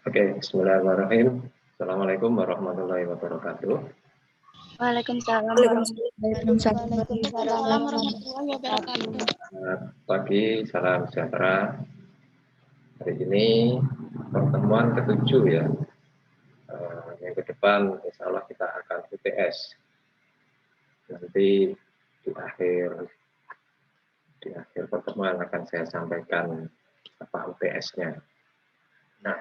Oke, bismillahirrahmanirrahim. Assalamualaikum warahmatullahi wabarakatuh. Waalaikumsalam Waalaikumsalam. warahmatullahi wabarakatuh. Selamat pagi, salam sejahtera. Hari ini pertemuan ke-7 ya. Yang ke depan insya Allah kita akan UTS. Nanti di akhir pertemuan akan saya sampaikan apa UTS-nya. Nah,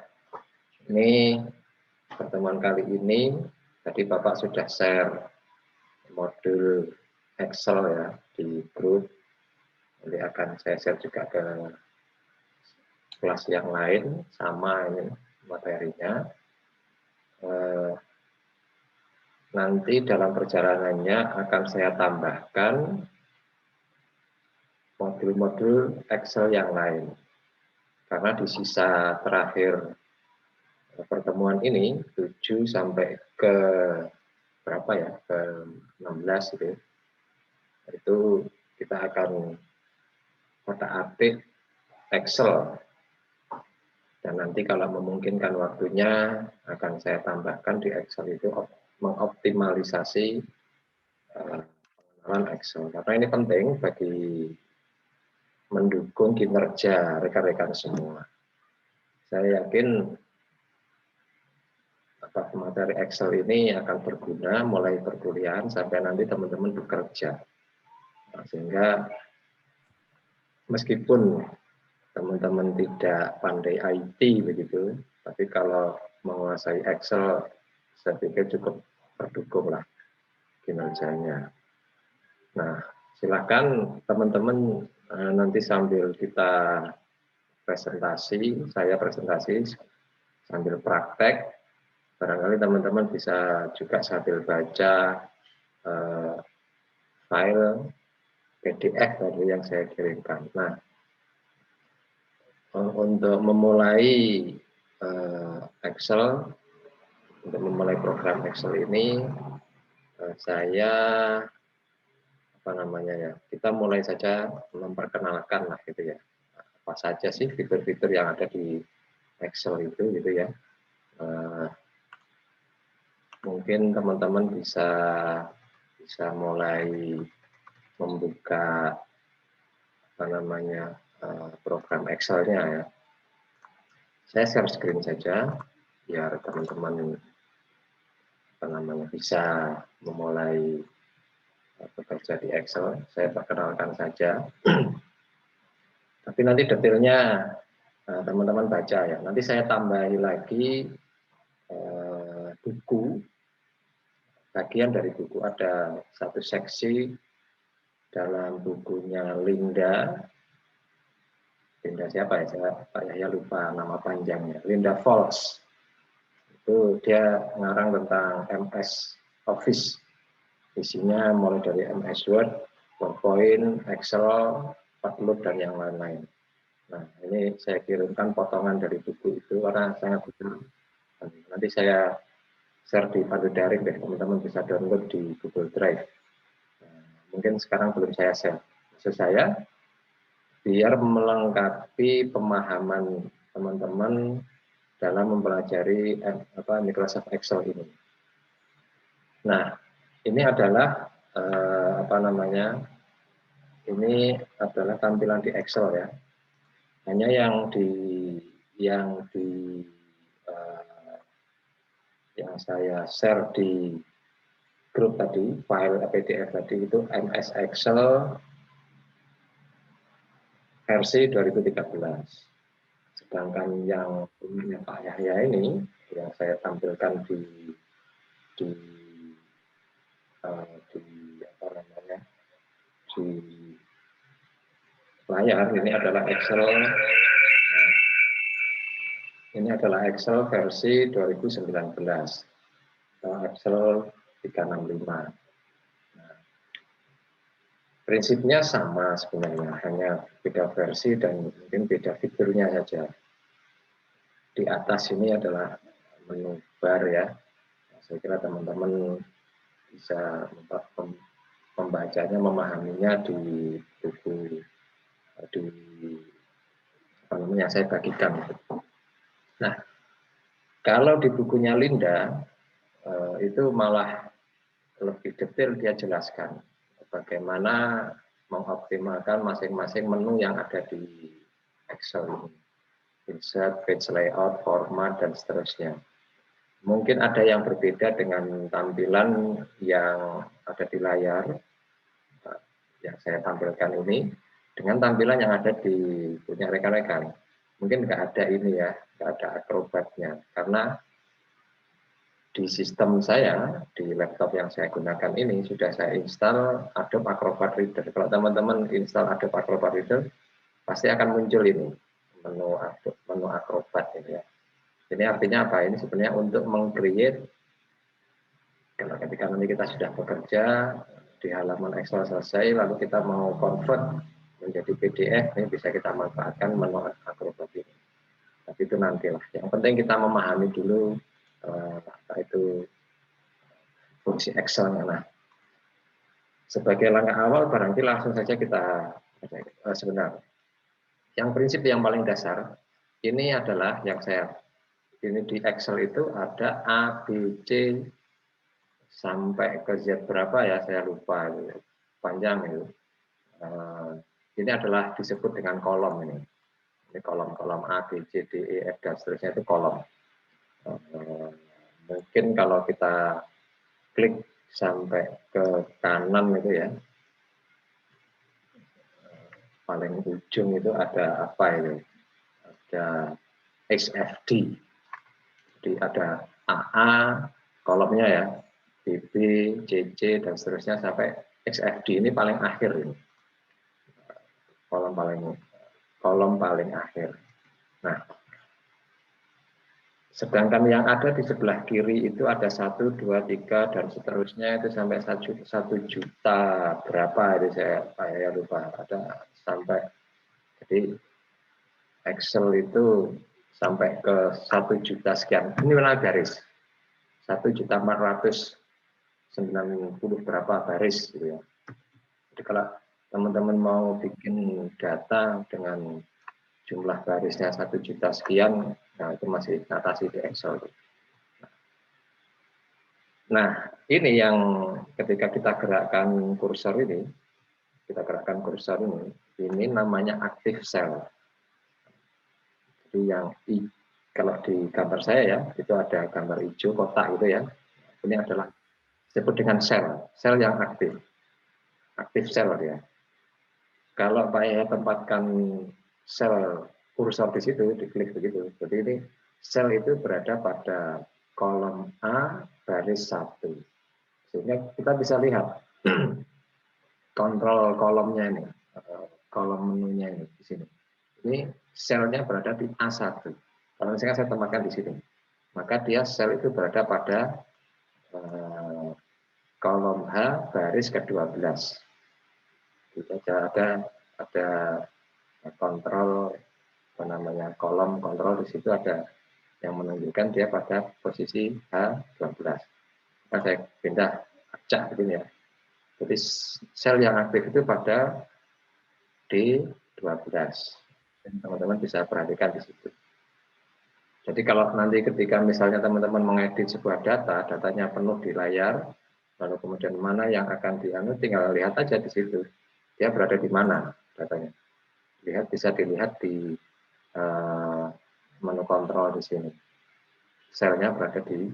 ini pertemuan kali ini tadi Bapak sudah share modul Excel ya di grup. Nanti akan saya share juga ke kelas yang lain, sama ini materinya. Nanti dalam perjalanannya akan saya tambahkan modul-modul Excel yang lain. Karena di sisa terakhir pertemuan ini, 7 sampai ke berapa ya, ke 16 gitu, itu kita akan otak-atik Excel. Dan nanti kalau memungkinkan waktunya akan saya tambahkan di Excel itu mengoptimalisasi pengenalan Excel. Karena ini penting bagi mendukung kinerja rekan-rekan semua. Saya yakin materi Excel ini akan berguna mulai perkuliahan sampai nanti teman-teman bekerja. Nah, sehingga meskipun teman-teman tidak pandai IT begitu, tapi kalau menguasai Excel, saya pikir cukup berdukung lah kinerjanya. Nah, silakan teman-teman nanti sambil kita presentasi, saya presentasi sambil praktek, barangkali teman-teman bisa juga sambil baca file PDF tadi yang saya kirimkan. Nah, untuk memulai Excel, untuk memulai program Excel ini, saya kita mulai saja memperkenalkan lah gitu ya. Apa saja sih fitur-fitur yang ada di Excel itu gitu ya. Mungkin teman-teman bisa mulai membuka program Excel-nya ya. Saya share screen saja biar teman-teman bisa memulai bekerja di Excel. Saya perkenalkan saja. Tapi nanti detailnya teman-teman baca ya. Nanti saya tambahi lagi buku. Bagian dari buku ada satu seksi dalam bukunya Linda siapa ya? Pak Yahya lupa nama panjangnya. Linda Folks. Itu dia ngarang tentang MS Office. Isinya mulai dari MS Word, PowerPoint, Excel, Outlook, dan yang lain-lain. Nah, ini saya kirimkan potongan dari buku itu karena sangat betul. Nanti saya share di pandu daring deh, teman-teman bisa download di Google Drive. Nah, mungkin sekarang belum saya share. Maksud saya, biar melengkapi pemahaman teman-teman dalam mempelajari Microsoft Excel ini. Nah, ini adalah ini adalah tampilan di Excel ya. Hanya yang saya share di grup tadi, file PDF tadi itu MS Excel versi 2013. Sedangkan yang punya Pak Yahya ini yang saya tampilkan di layar ini adalah Excel. Ini adalah Excel versi 2019 atau Excel 365. Nah, prinsipnya sama sebenarnya, hanya beda versi dan mungkin beda fiturnya saja. Di atas ini adalah menu bar ya. Saya kira teman-teman bisa membacanya, memahaminya di buku saya bagikan. Nah, Kalau di bukunya Linda, itu malah lebih detail dia jelaskan bagaimana mengoptimalkan masing-masing menu yang ada di Excel ini. Insert, page layout, format, dan seterusnya. Mungkin ada yang berbeda dengan tampilan yang ada di layar, yang saya tampilkan ini, dengan tampilan yang ada di punya rekan-rekan. Mungkin nggak ada ini ya, nggak ada akrobatnya, karena di sistem saya, di laptop yang saya gunakan ini, sudah saya install Adobe Acrobat Reader. Kalau teman-teman install Adobe Acrobat Reader, pasti akan muncul ini, menu Acrobat ini ya. Ini artinya apa? Ini sebenarnya untuk meng-create, ketika nanti kita sudah bekerja, di halaman Excel selesai, lalu kita mau convert menjadi PDF, ini bisa kita manfaatkan menu Acrobat ini. Tapi itu nantilah. Yang penting kita memahami dulu apa itu fungsi Excel-nya. Nah, sebagai langkah awal barangkali langsung saja kita sebenarnya. Yang prinsip yang paling dasar ini adalah yang saya ini di Excel itu ada A, B, C sampai ke Z berapa ya saya lupa panjang itu. Ini adalah disebut dengan kolom ini. Ini kolom-kolom A, B, C, D, E, F dan seterusnya itu kolom. Mungkin kalau kita klik sampai ke kanan itu ya, paling ujung itu ada apa itu? Ada XFD. Jadi ada AA kolomnya ya, BB, CC dan seterusnya sampai XFD ini paling akhir ini. Kolom paling akhir. Nah, sedangkan yang ada di sebelah kiri itu ada 1, 2, 3 dan seterusnya itu sampai 1 juta berapa itu saya lupa, ada sampai, jadi Excel itu sampai ke 1 juta sekian, ini mana garis 1.490.000 berapa baris gitu ya. Jadi kalau teman-teman mau bikin data dengan jumlah barisnya 1 juta sekian, nah itu masih atasi di Excel. Nah, ini yang ketika kita gerakkan kursor ini, ini namanya active cell. Jadi yang kalau di gambar saya ya, itu ada gambar hijau kotak gitu ya. Ini adalah disebut dengan sel yang aktif sel ya. Kalau saya tempatkan sel kursor di situ, diklik begitu. Jadi ini sel itu berada pada kolom A baris 1. Sehingga kita bisa lihat kontrol kolomnya ini, kolom menunya ini di sini. Ini selnya berada di A1. Kalau misalnya saya tempatkan di sini, maka dia sel itu berada pada kolom H baris ke-12. Kita ada kontrol apa namanya kolom kontrol di situ ada yang menunjukkan dia pada posisi H12. Nah, saya pindah acak begini ya. Jadi sel yang aktif itu pada D12. Teman-teman bisa perhatikan di situ. Jadi kalau nanti ketika misalnya teman-teman mengedit sebuah data, datanya penuh di layar, lalu kemudian mana yang akan tinggal lihat aja di situ. Dia berada di mana datanya. Bisa dilihat di menu kontrol di sini. Selnya berada di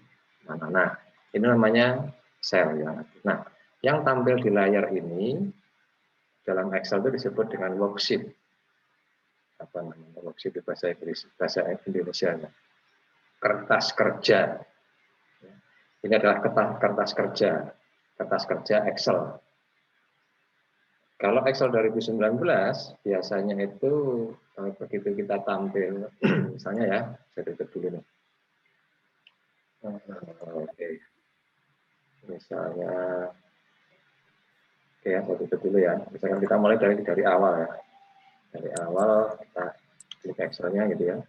mana. Nah, ini namanya sel yang aktif. Nah, yang tampil di layar ini dalam Excel itu disebut dengan worksheet. Apa namanya worksheet di bahasa Inggris, bahasa Indonesia? Kertas kerja. Ini adalah kertas kerja Excel. Kalau Excel 2019 biasanya itu begitu kita tampil, misalnya ya, saya tutup dulu nih. Oke. Misalnya, oke ya, saya tutup dulu ya. Misalkan kita mulai dari awal ya. Dari awal kita klik Excel-nya gitu ya.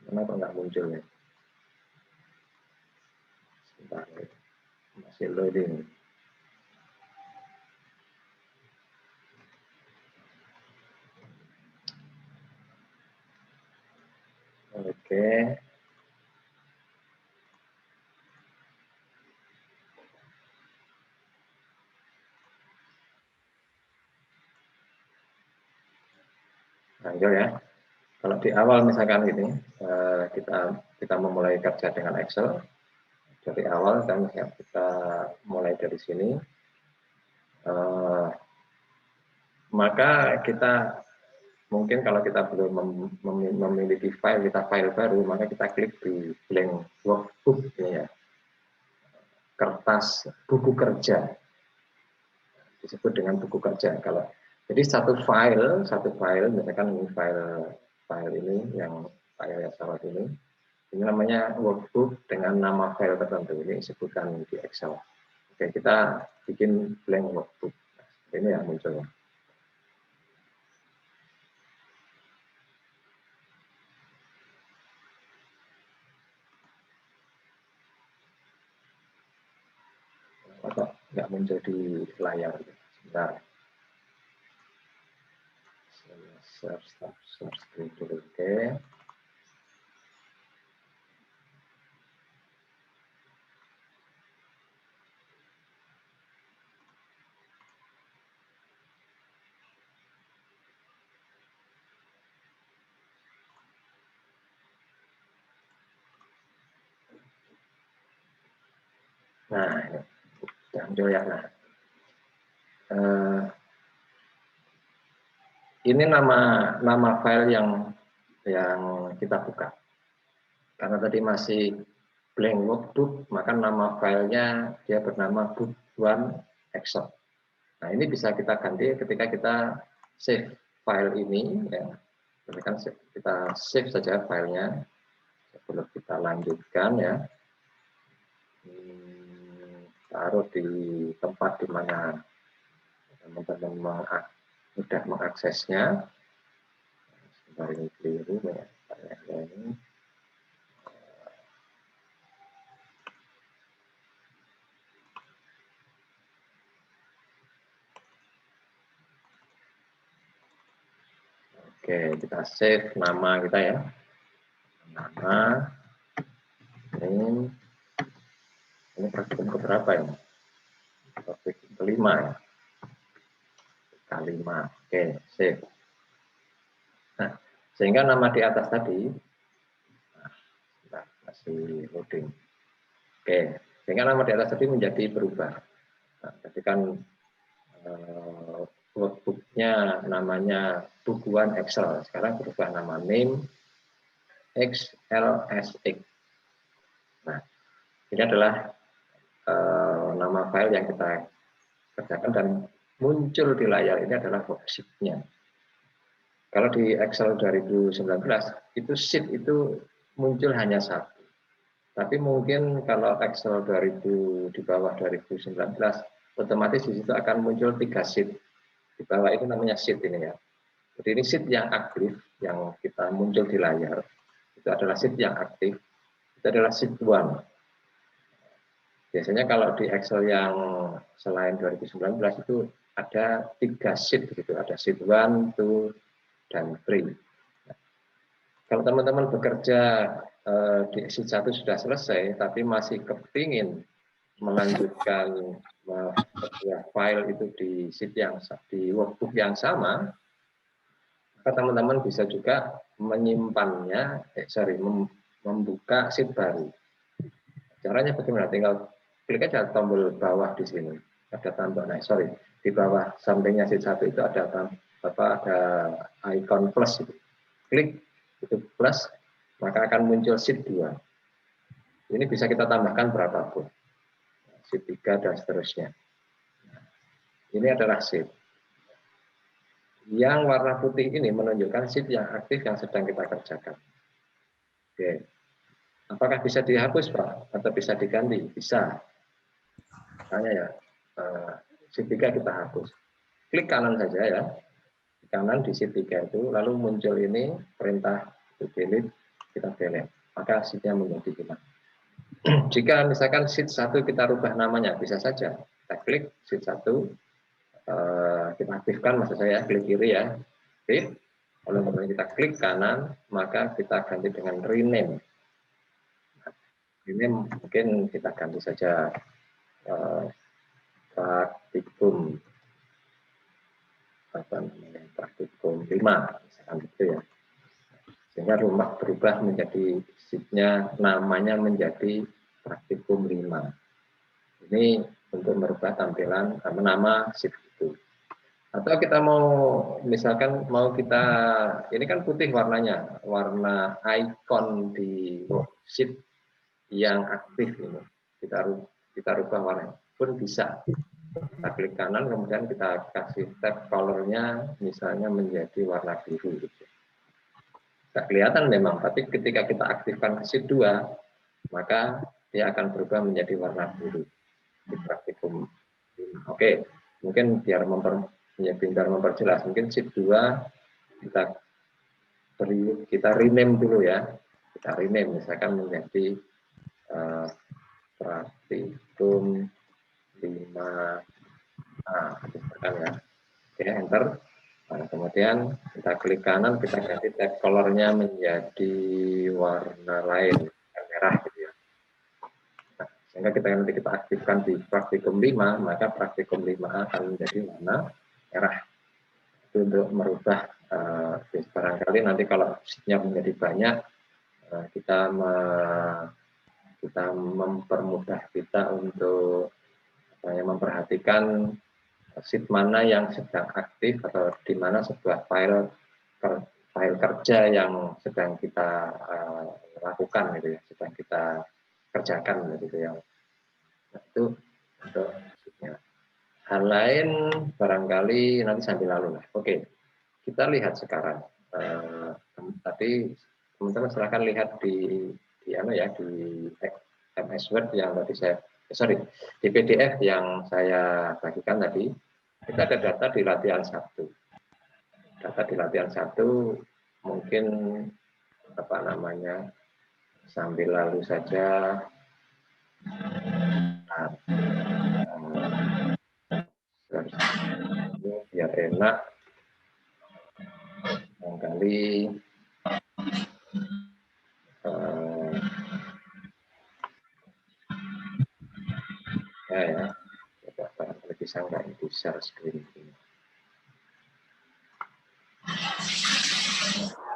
Kenapa nggak muncul ya? Sebentar, masih loading. Oke. Lanjut ya. Kalau di awal misalkan ini kita memulai kerja dengan Excel dari awal dan kita mulai dari sini, maka kita mungkin kalau kita belum memiliki file baru, maka kita klik di blank workbook ini ya, kertas buku kerja, disebut dengan buku kerja. Kalau jadi satu file misalkan ini file ini yang file Sarawak ini namanya workbook dengan nama file tertentu, ini disebutkan di Excel. Oke, kita bikin blank workbook. Ini yang muncul. Atau nggak muncul di layar. Sebentar. Search dulu. Oke. Nah, ini ya. Nah, ini nama file yang kita buka. Karena tadi masih blank workbook, maka nama filenya dia bernama book1 Excel. Nah, ini bisa kita ganti ketika kita save file ini, ya. Kita save saja filenya sebelum kita lanjutkan ya. Taruh di tempat di mana teman-teman mudah mengaksesnya. Sebentar, ini keliru ya. Ini. Oke, kita save nama kita ya. Nama ini praktikum keberapa ya? Praktikum kelima ya. Kelima. Oke, save. Nah, sehingga nama di atas tadi, nah, masih loading. Oke, sehingga nama di atas tadi menjadi berubah. Nah, jadi kan workbooknya namanya bukuan Excel. Sekarang berubah nama name XLSX. Nah, ini adalah nama file yang kita kerjakan dan muncul di layar ini adalah worksheet-nya. Kalau di Excel 2019 itu sheet itu muncul hanya satu. Tapi mungkin kalau Excel 2000 di bawah 2019 otomatis di situ akan muncul 3 sheet. Di bawah itu namanya sheet ini ya. Jadi ini sheet yang aktif yang kita muncul di layar. Itu adalah sheet yang aktif. Itu adalah sheet 1. Biasanya kalau di Excel yang selain 2019 itu ada 3 sheet begitu, ada sheet 1, 2, dan 3. Nah, kalau teman-teman bekerja di sheet 1 sudah selesai, tapi masih kepingin melanjutkan file itu di sheet yang di workbook yang sama, maka teman-teman bisa juga menyimpannya, membuka sheet baru. Caranya bagaimana? Tinggal klik aja tombol bawah di sini. Ada tambah, di bawah sampingnya sheet 1 itu ada icon plus. Klik itu plus, maka akan muncul sheet 2. Ini bisa kita tambahkan berapapun. Sheet 3 dan seterusnya. Ini adalah sheet. Yang warna putih ini menunjukkan sheet yang aktif yang sedang kita kerjakan. Oke. Apakah bisa dihapus, Pak? Atau bisa diganti? Bisa. Tanya ya, sheet 3 kita hapus. Klik kanan saja ya. Kanan di sheet 3 itu, lalu muncul ini perintah delete, kita delete. Maka sheet-nya menjadi hilang. Jika misalkan sheet 1 kita rubah namanya, bisa saja. Kita klik sheet 1, kita aktifkan, maksud saya klik kiri ya. Klik. Kalau kemudian kita klik kanan, maka kita ganti dengan rename. Rename mungkin kita ganti saja praktikum praktikum 5 misalkan gitu ya, sehingga rumah berubah menjadi sheet-nya namanya menjadi praktikum 5. Ini untuk merubah tampilan nama sheet itu. Atau kita mau misalkan mau kita ini kan putih warnanya, warna icon di worksheet yang aktif ini kita rubah warnanya pun bisa. Kita klik kanan, kemudian kita kasih tab color-nya misalnya menjadi warna biru. Gitu. Tidak kelihatan memang, tapi ketika kita aktifkan ke sheet 2, maka dia akan berubah menjadi warna biru di praktikum. Oke, mungkin biar memperjelas, mungkin sheet 2 kita rename dulu ya. Kita rename misalkan menjadi praktikum 5A, misalkan ya. Oke, enter. Nah, kemudian kita klik kanan, kita ganti tab color-nya menjadi warna lain, merah gitu ya. Nah, sehingga nanti kita aktifkan di praktikum 5, maka praktikum 5A akan menjadi warna merah. Itu untuk merubah barangkali nanti kalau sheet-nya menjadi banyak, kita mempermudah kita untuk memperhatikan sheet mana yang sedang aktif atau di mana sebuah file kerja yang sedang kita lakukan gitu ya, sedang kita kerjakan gitu ya. Nah, itu untuk sheet-nya. Hal lain barangkali nanti sambil lalu lah. Oke, kita lihat sekarang. Tadi teman-teman silakan lihat di MS Word yang tadi di PDF yang saya bagikan tadi. Kita ada data di latihan 1. Data di latihan 1 mungkin sambil lalu saja. Biar enak. Barangkali ya. Barangkali bisa nggak itu share screen ini.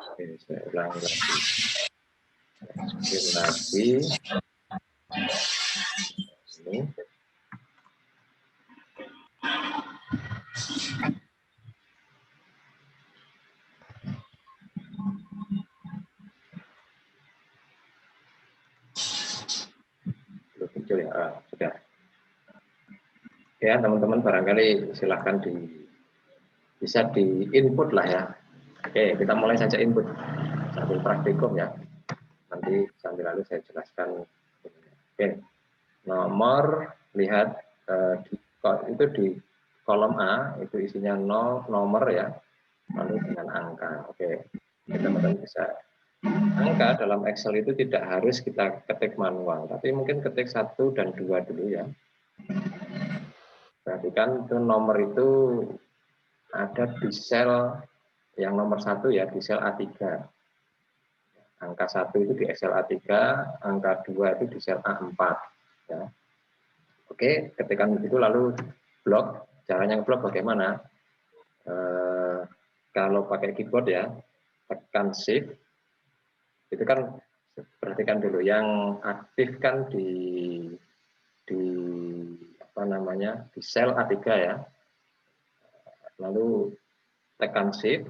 Oke, saya ulangi lagi. Screen lagi. Ini. Belum muncul ya, sudah. Ya, teman-teman barangkali silahkan bisa di input lah ya. Oke, kita mulai saja input sambil praktikum ya. Nanti sambil lalu saya jelaskan. Oke, nomor lihat itu di kolom A itu isinya 0 nomor ya, lalu dengan angka. Oke, teman-teman bisa. Angka dalam Excel itu tidak harus kita ketik manual, tapi mungkin ketik 1 dan 2 dulu ya. Perhatikan itu nomor itu ada di sel yang nomor 1 ya, di sel A3. Angka 1 itu di Excel A3, angka 2 itu di sel A4. Ya. Oke, ketikkan begitu lalu blok. Caranya ngeblok bagaimana? Kalau pakai keyboard ya, tekan Shift. Itu kan perhatikan dulu yang aktif kan di sel A3 ya. Lalu tekan Shift,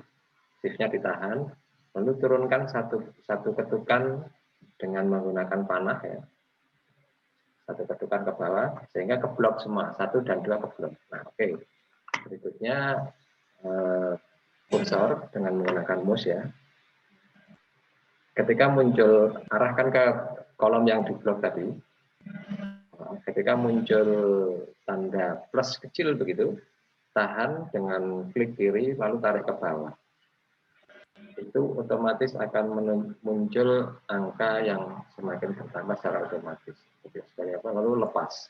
Shift-nya ditahan, lalu turunkan satu ketukan dengan menggunakan panah ya. Satu ketukan ke bawah sehingga keblok semua, 1 dan 2 keblok. Nah, oke. Berikutnya kursor dengan menggunakan mouse ya. Ketika muncul, arahkan ke kolom yang diblok tadi. Ketika muncul tanda plus kecil begitu, tahan dengan klik kiri lalu tarik ke bawah. Itu otomatis akan muncul angka yang semakin bertambah secara otomatis. Lalu lepas.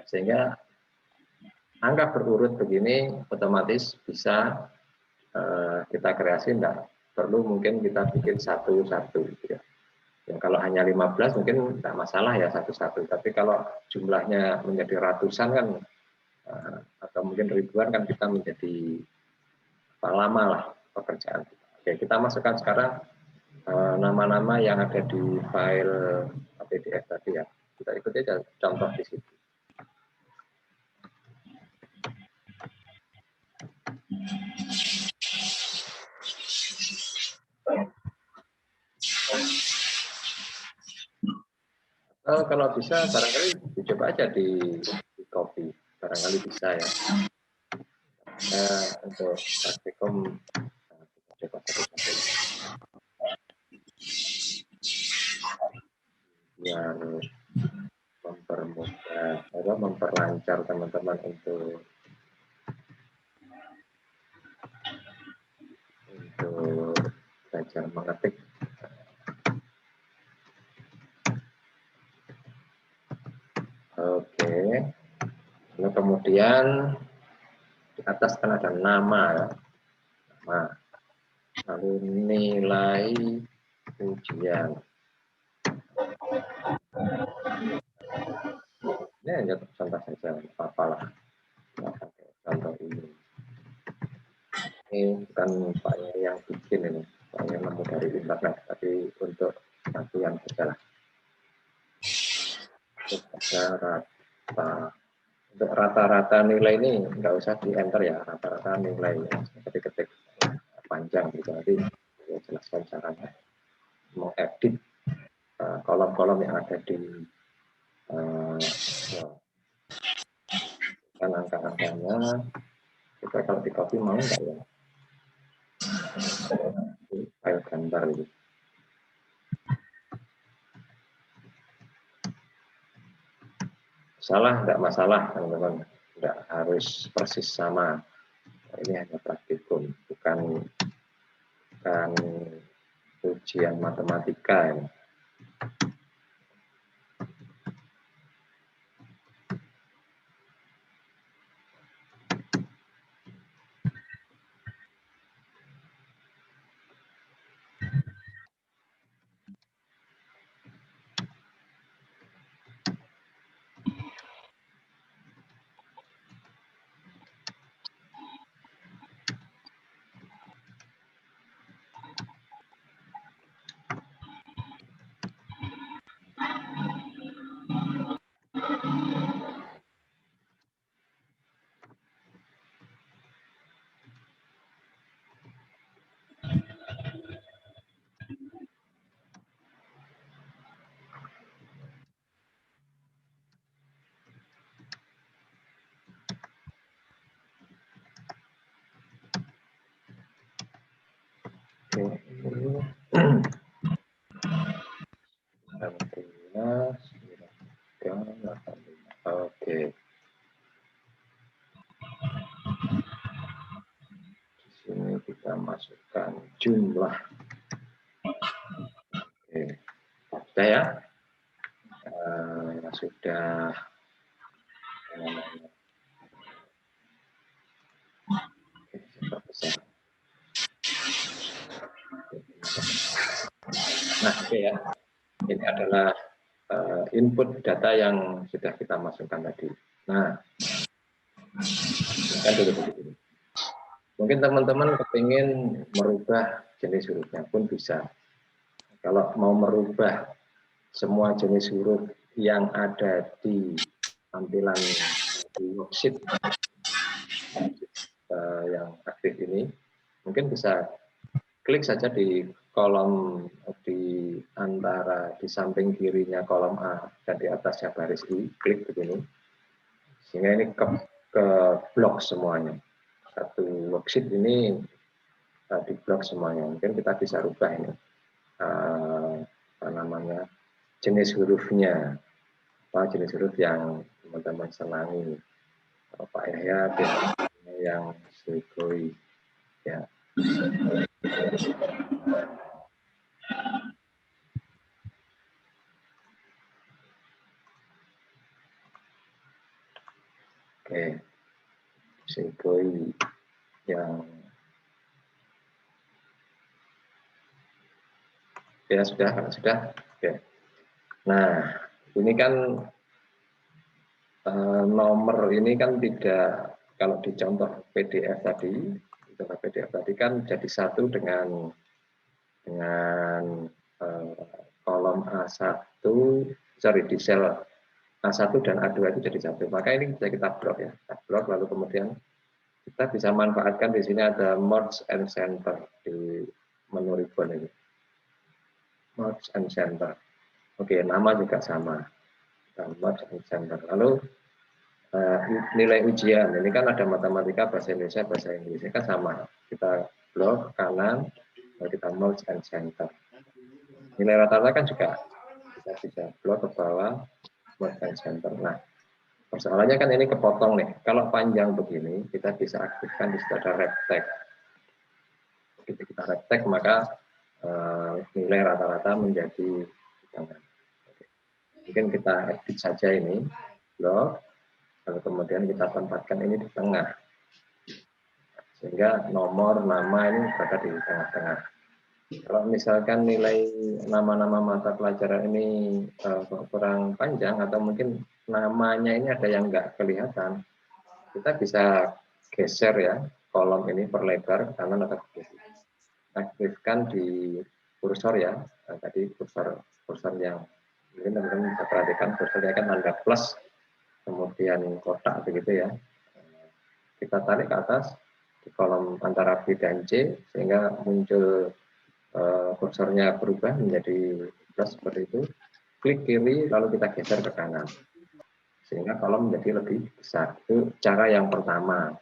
Sehingga angka berurut begini otomatis bisa kita kreasi, enggak perlu mungkin kita bikin satu-satu gitu ya. Ya, kalau hanya 15 mungkin tidak masalah ya satu-satu, tapi kalau jumlahnya menjadi ratusan kan atau mungkin ribuan kan kita menjadi lama lah pekerjaan kita. Oke, kita masukkan sekarang nama-nama yang ada di file PDF tadi ya. Kita ikuti aja contoh di situ. Kalau bisa barangkali dicoba aja di copy, barangkali bisa ya. Untuk praktikum coba satu-satu biar mempermudah atau memperlancar teman-teman untuk belajar mengetik. Oke. Lalu kemudian di atas kan ada nama ya. Nama. Lalu nilai ujian. Ini hanya contoh saja, apa-apalah. Contoh ini. Ini bukan Paknya yang bikin ini, Paknya nemu dari internet, tapi untuk latihan saja lah. Untuk rata-rata nilai ini nggak usah di enter ya, rata-rata nilai ketik-ketik panjang gitu, nanti saya jelaskan caranya mengedit kolom-kolom yang ada di kan angka-angkanya. Kita kalau di copy mau nggak ya, file gambar gitu. Salah nggak masalah teman-teman, nggak harus persis sama. Ini hanya praktikum, bukan ujian matematika ini. Oke. Di sini kita masukkan jumlah. Oke. Sudah ya? Sudah. Nah, oke ya. Ini adalah input data yang sudah kita masukkan tadi. Nah, kan dulu. Mungkin teman-teman kepingin merubah jenis hurufnya pun bisa. Kalau mau merubah semua jenis huruf yang ada di tampilan di worksheet yang aktif ini, mungkin bisa klik saja di kolom di antara di samping kirinya kolom A dan di atasnya baris I, klik begini, sehingga ini ke blok semuanya. Satu worksheet ini di blok semuanya. Mungkin kita bisa rubah ini apa namanya jenis hurufnya, apa jenis huruf yang teman-teman senangi. Pak Yahya yang Sugoi ya. Oke, Sugoi yang Ya sudah, kalau sudah. Oke. Nah, ini kan nomor ini kan tidak, kalau di contoh PDF tadi, kan jadi satu dengan kolom A1, sorry, di sel A1 dan A2 itu jadi satu. Maka ini bisa kita blok ya, kita blok, lalu kemudian kita bisa manfaatkan di sini ada merge and center di menu ribbon ini. Merge and center. Oke, nama juga sama. Merge and center. Lalu nilai ujian, ini kan ada matematika, bahasa Indonesia, bahasa Inggris, ini kan sama. Kita blok kanan, lalu kita merge and center. Nilai rata-rata kan juga kita bisa blok ke bawah, merge and center. Nah, persoalannya kan ini kepotong nih. Kalau panjang begini, kita bisa aktifkan di situ ada rectech. Begitu kita rectech, maka nilai rata-rata menjadi jangan. Mungkin kita edit saja ini, blok, lalu kemudian kita tempatkan ini di tengah. Sehingga nomor, nama ini berada di tengah-tengah. Kalau misalkan nilai nama-nama mata pelajaran ini kurang panjang, atau mungkin namanya ini ada yang nggak kelihatan, kita bisa geser ya, kolom ini perlebar ke kanan atau ke kiri. Aktifkan di kursor ya, tadi kursor yang mungkin teman-teman bisa perhatikan, kursornya kan tanda plus, kemudian kotak begitu ya. Kita tarik ke atas di kolom antara B dan C sehingga muncul kursornya berubah menjadi plus seperti itu. Klik kiri lalu kita geser ke kanan sehingga kolom menjadi lebih besar. Itu cara yang pertama.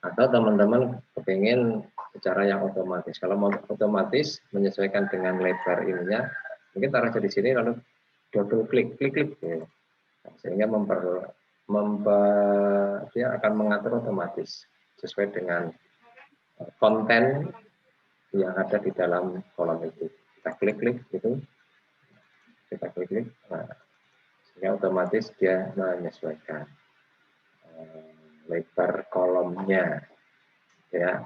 Atau teman-teman kepingin cara yang otomatis. Kalau mau otomatis menyesuaikan dengan lebar ininya, mungkin taruh di sini lalu double klik ya. Sehingga dia akan mengatur otomatis sesuai dengan konten yang ada di dalam kolom itu. Kita klik gitu, kita klik, nah, sehingga otomatis dia menyesuaikan lebar kolomnya, ya.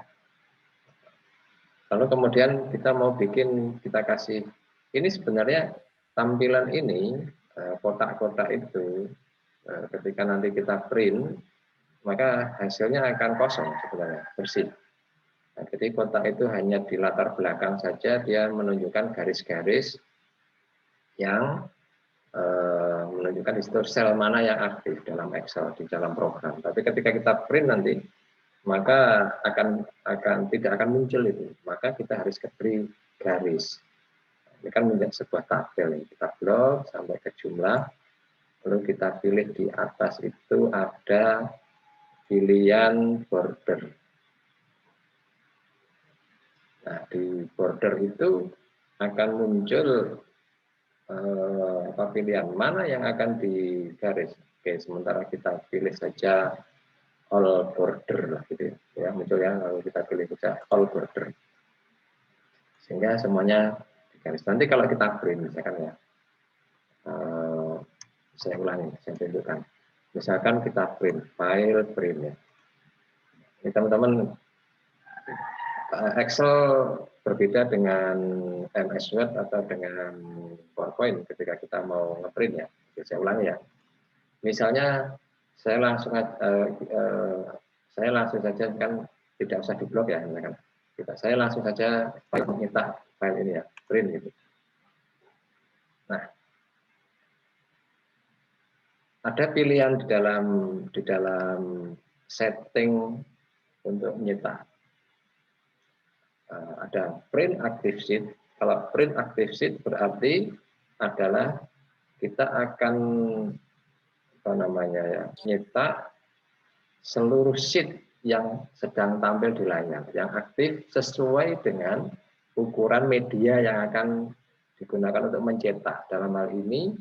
Lalu kemudian kita mau bikin, kita kasih, ini sebenarnya tampilan ini kotak-kotak itu ketika nanti kita print, maka hasilnya akan kosong sebenarnya, bersih. Nah, jadi kotak itu hanya di latar belakang saja, dia menunjukkan garis-garis yang menunjukkan di situ sel mana yang aktif dalam Excel, di dalam program. Tapi ketika kita print nanti, maka tidak akan muncul itu. Maka kita harus beri garis. Ini kan menjadi sebuah tabel. Kita blok sampai ke jumlah, lalu kita pilih di atas itu ada pilihan border. Nah, di border itu akan muncul pilihan mana yang akan digaris. Oke, sementara kita pilih saja all border lah gitu ya, muncul ya, lalu kita pilih saja all border. Sehingga semuanya digaris. Nanti kalau kita print misalkan ya, saya ulangi, saya tunjukkan. Misalkan kita print, file print ya. Ini teman-teman, Excel berbeda dengan MS Word atau dengan PowerPoint ketika kita mau ngeprint ya. Oke, saya ulangi ya. Misalnya saya langsung saja kan tidak usah diblok ya, misalkan. Saya langsung saja mencetak file ini ya, print gitu. Nah, ada pilihan di dalam setting untuk menyetak. Ada print active sheet. Kalau print active sheet berarti adalah kita akan nyetak seluruh sheet yang sedang tampil di layar, yang aktif sesuai dengan ukuran media yang akan digunakan untuk mencetak. Dalam hal ini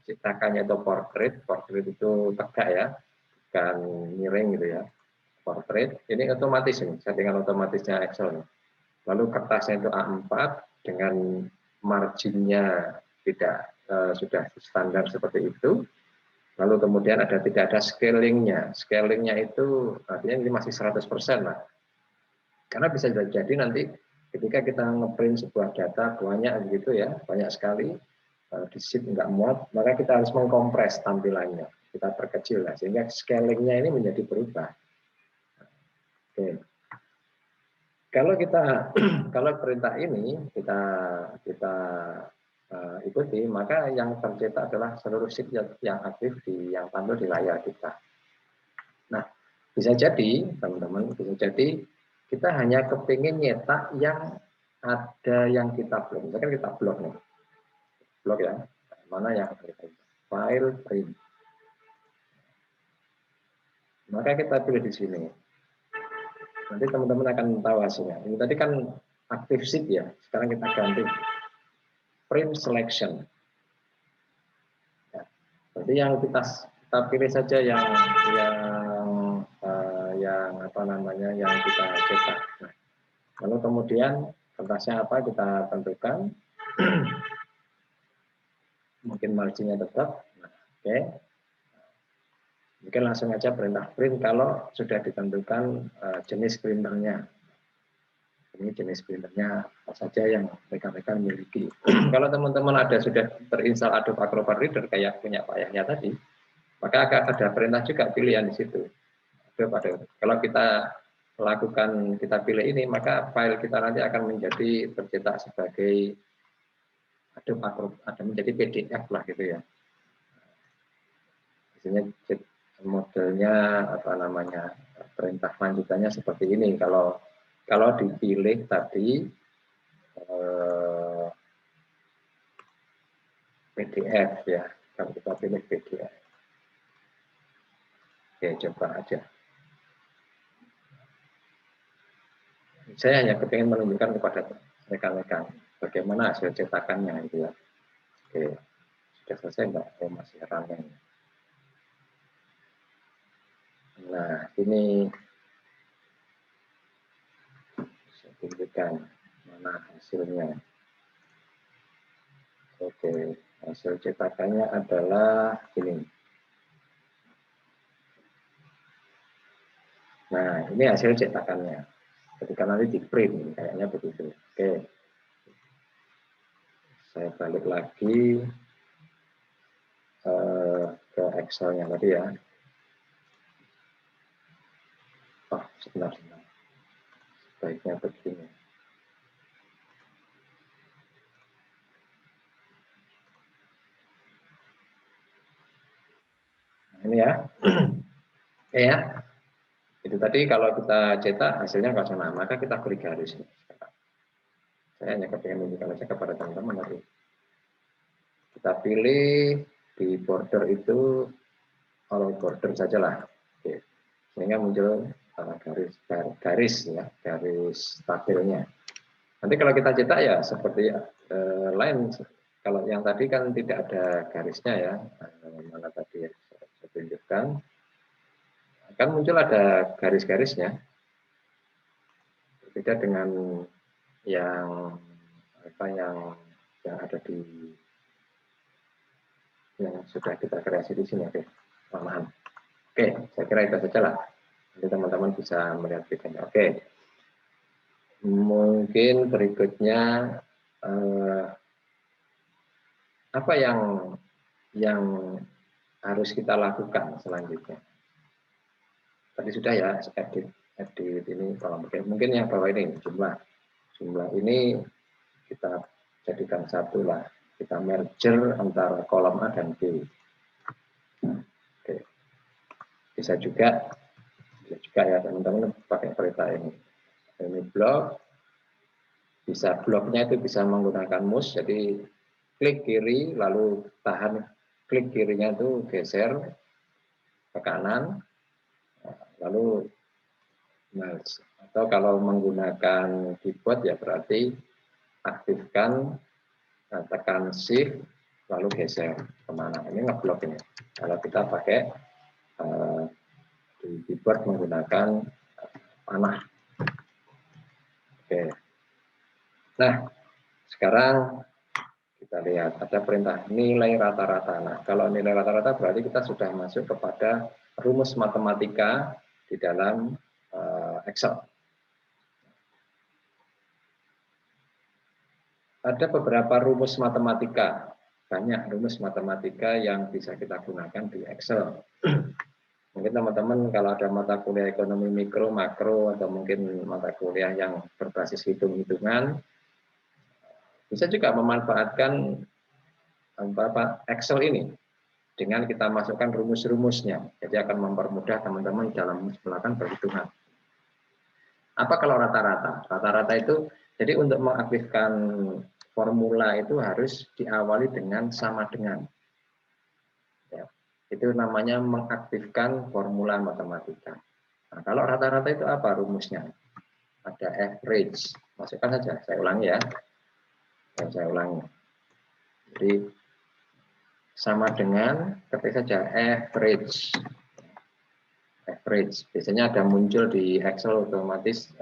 cetakannya itu portrait itu tegak ya, bukan miring gitu ya. Portrait ini otomatis ini, settingan otomatisnya Excel. Lalu kertasnya itu A4 dengan marginnya tidak sudah standar seperti itu. Lalu kemudian tidak ada scalingnya. Scalingnya itu artinya ini masih 100% lah. Karena bisa jadi nanti ketika kita ngeprint sebuah data banyak gitu ya, banyak sekali, di sheet nggak muat, maka kita harus mengkompres tampilannya, kita perkecil lah, sehingga scalingnya ini menjadi berubah. Oke. Kalau kita kalau perintah ini kita ikuti, maka yang tercetak adalah seluruh sheet yang aktif yang tampil di layar kita. Nah, bisa jadi teman-teman, bisa jadi kita hanya kepingin nyetak yang ada yang kita blok. Misalkan kita blok nih, blok ya, mana yang kita file print. Maka kita pilih di sini. Nanti teman-teman akan tahu hasilnya. Ini tadi kan active sheet ya, sekarang kita ganti print selection. Ya, berarti yang kita pilih saja yang apa namanya yang kita cetak. Nah, lalu kemudian kertasnya apa kita tentukan, mungkin marginnya tetap. Nah, oke. Mungkin langsung aja perintah print kalau sudah ditentukan jenis printernya. Ini jenis printernya apa saja yang rekan-rekan miliki. Kalau teman-teman sudah terinstall Adobe Acrobat Reader kayak punya Pak Yahya tadi, maka akan ada perintah juga pilihan di situ. Kalau kita lakukan, kita pilih ini, maka file kita nanti akan menjadi tercetak sebagai Adobe Acrobat, menjadi PDF lah gitu ya. Biasanya modelnya apa namanya, perintah lanjutannya seperti ini. Kalau dipilih tadi PDF ya, kalau kita pilih PDF. Oke, coba aja. Saya hanya kepingin menunjukkan kepada rekan-rekan bagaimana hasil cetakannya itu ya. Oke, sudah selesai Mbak? Oh, masih ramai. Nah, ini saya tunjukkan mana hasilnya. Oke, hasil cetakannya adalah ini. Nah, ini hasil cetakannya. Ketika nanti di print, kayaknya begitu. Oke, saya balik lagi ke Excel-nya tadi ya. Oh, sebentar. Baiknya begini. Nah, ini ya. Oke ya. Itu tadi kalau kita cetak hasilnya nggak sama, maka kita beri garis. Saya hanya kepingin menunjukkan saja kepada teman-teman nanti. Kita pilih di border itu all border sajalah. Oke. Sehingga muncul garis tabelnya. Nanti kalau kita cetak ya seperti lain. Kalau yang tadi kan tidak ada garisnya ya, mana tadi ya, saya tunjukkan. Kan muncul ada garis-garisnya. Berbeda dengan yang ada di yang sudah kita kreasi di sini. Oke, paham. Oke, saya kira itu saja lah. Nanti teman-teman bisa melihat bedanya. Oke, mungkin berikutnya apa yang harus kita lakukan selanjutnya? Tadi sudah ya, edit ini kalau mungkin yang bawah ini jumlah ini kita jadikan satu lah, kita merger antara kolom A dan B. Oke. Bisa juga ya teman-teman pakai perintah ini blok, bisa bloknya itu bisa menggunakan mouse, jadi klik kiri lalu tahan, klik kirinya itu geser ke kanan lalu merge, atau kalau menggunakan keyboard ya berarti aktifkan, tekan shift lalu geser kemana, ini ngeblok ini. Kalau kita pakai di keyboard menggunakan panah. Oke. Nah, sekarang kita lihat ada perintah nilai rata-rata. Nah, kalau nilai rata-rata berarti kita sudah masuk kepada rumus matematika di dalam Excel. ada beberapa rumus matematika, banyak rumus matematika yang bisa kita gunakan di Excel. Mungkin teman-teman kalau ada mata kuliah ekonomi mikro, makro, atau mungkin mata kuliah yang berbasis hitung-hitungan, bisa juga memanfaatkan Excel ini dengan kita masukkan rumus-rumusnya. Jadi akan mempermudah teman-teman dalam melakukan perhitungan. Apa kalau rata-rata? Rata-rata itu, jadi untuk mengaktifkan formula itu harus diawali dengan sama dengan. Ya, itu namanya mengaktifkan formula matematika. Nah, kalau rata-rata itu apa rumusnya? Ada average. Masukkan saja, saya ulangi ya. Saya ulangi. Jadi sama dengan ketik saja average. Average. Biasanya ada muncul di Excel otomatis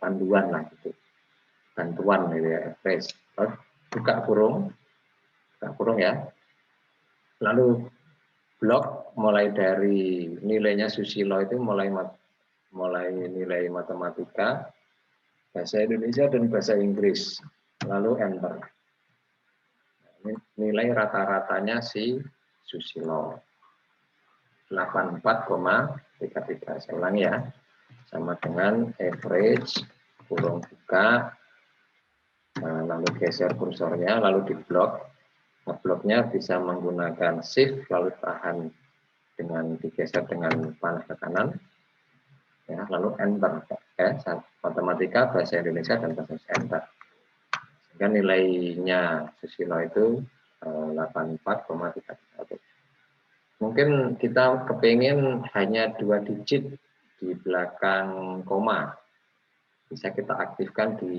panduan lah gitu. Bantuan gitu ya, average. Buka kurung ya. Lalu blok mulai dari nilainya Susilo itu mulai nilai matematika, bahasa Indonesia dan bahasa Inggris. Lalu enter. Nilai rata-ratanya si Susilo 84,33. Saya ulangi ya. Sama dengan average kurung buka, lalu geser kursornya, lalu di blok. Ngebloknya bisa menggunakan shift lalu tahan dengan digeser dengan panah ke kanan. Ya, lalu enter. Matematika, bahasa Indonesia dan bahasa enter. Sehingga nilainya Susilo itu 84,31. Mungkin kita kepingin hanya 2 digit di belakang koma. Bisa kita aktifkan di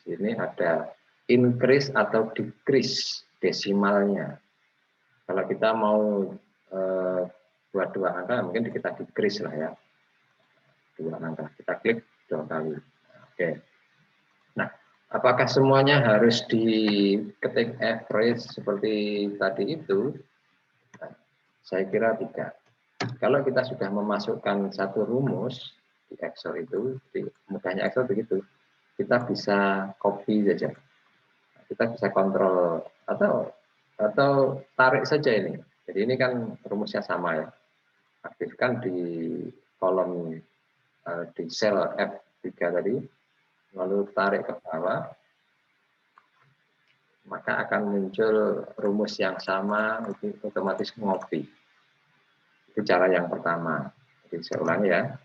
sini ada increase atau decrease desimalnya. Kalau kita mau dua angka, mungkin kita decrease lah ya. 2 angka. Kita klik 2 kali. Oke. Nah, apakah semuanya harus diketik average seperti tadi itu? Nah, saya kira tidak. Kalau kita sudah memasukkan satu rumus di Excel itu, di mudahnya Excel begitu, kita bisa copy saja. Kita bisa kontrol atau tarik saja ini. Jadi ini kan rumusnya sama ya. Aktifkan di kolom di sel F3 tadi, lalu tarik ke bawah, maka akan muncul rumus yang sama, itu otomatis ngopi. Itu cara yang pertama. Jadi saya ulangi ya.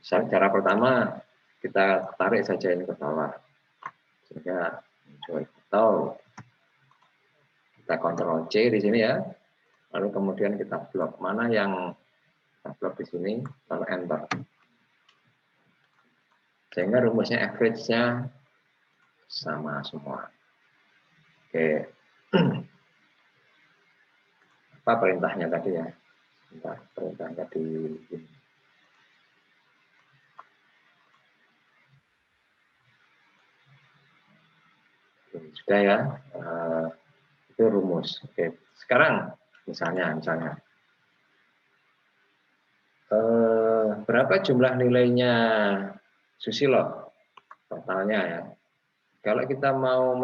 Cara pertama, kita tarik saja ini ke bawah. Sehingga muncul. Atau kita Ctrl C di sini ya. Lalu kemudian kita blok. Mana yang kita blok di sini, lalu enter. Sehingga rumusnya average-nya sama semua. Oke. Apa perintahnya tadi ya? Perintah tadi ini. Sudah ya. Itu rumus. Oke. Sekarang misalnya berapa jumlah nilainya Susilo totalnya ya. Kalau kita mau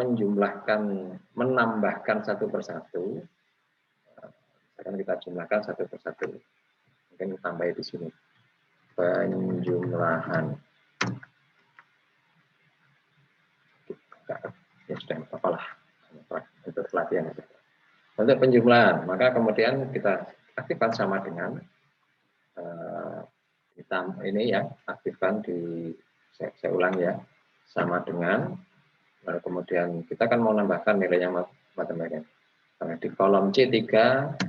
menambahkan satu persatu, akan kita jumlahkan satu persatu. Mungkin kita tambah di sini. Penjumlahan. Ya sudah, apalah. Untuk pelatihan. Untuk penjumlahan, maka kemudian kita aktifkan sama dengan ini ya, aktifkan di, saya ulang ya, sama dengan, lalu kemudian kita kan mau nambahkan nilainya matematika. Nah, di kolom C3